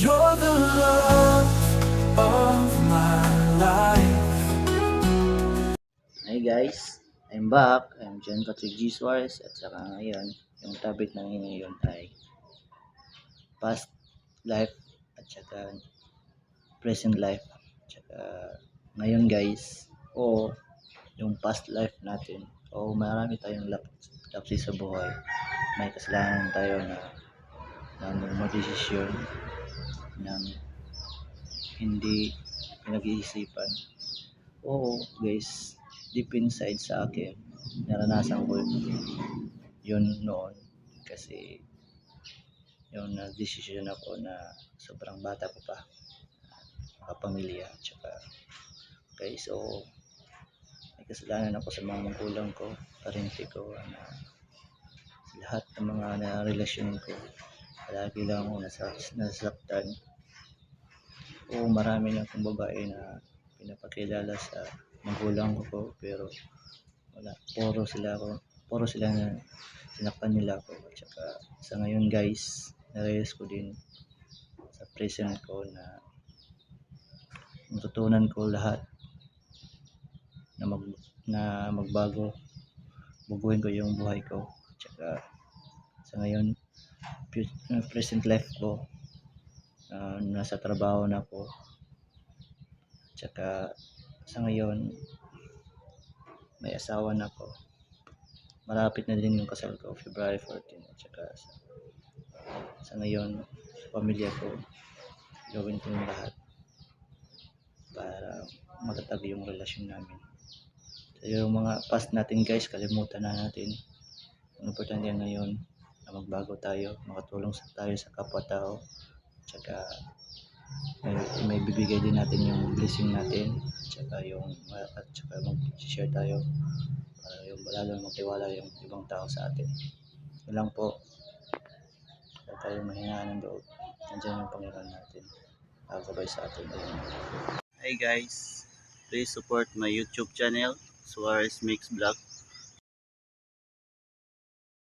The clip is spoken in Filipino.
You're the love of my life. Hi guys, I'm back. I'm John Patrick G. Suarez at saka ngayon, yung topic namin ngayon ay past life at saka present life. At saka ngayon guys, o yung past life natin. O marami tayong lapsi sa buhay. May kasalanan tayo na magdesisyon ng hindi pinag-iisipan. Oo guys, deep inside sa akin, naranasan ko yun noon kasi yung nagdesisyon ako na sobrang bata ko pa makapamilya tsaka okay, so may kasalanan ako sa mga magulang ko, parente ko na sa lahat ng mga relasyon ko palagi lang ako nasaktan. Oo, marami na akong babae na pinapakilala sa magulang ko pero wala, puro sila na sinaktan nila ako. At saka sa ngayon guys, narealize ko din sa present ko na natutunan ko lahat na magbago, bubuhin ko yung buhay ko. At saka sa ngayon, present life ko, nasa trabaho na ako. At saka sa ngayon, may asawa na ako. Malapit na din yung kasal ko, February 14. At saka sa ngayon, sa pamilya ko, gawin ko yung lahat para matatag yung relasyon namin. So yung mga past natin guys, kalimutan na natin. Ang importante ngayon na magbago tayo, makatulong tayo sa kapwa-tao, tsaka may bibigay din natin yung blessing natin, tsaka mag-share tayo para yung lalo magtiwala yung ibang tao sa atin. Yun lang po, huwag tayong mahinaan ng loob. Nandiyan yung Panginoon natin, nakagabay sa atin. Hi guys, please support my YouTube channel, Suarez Mix Vlog.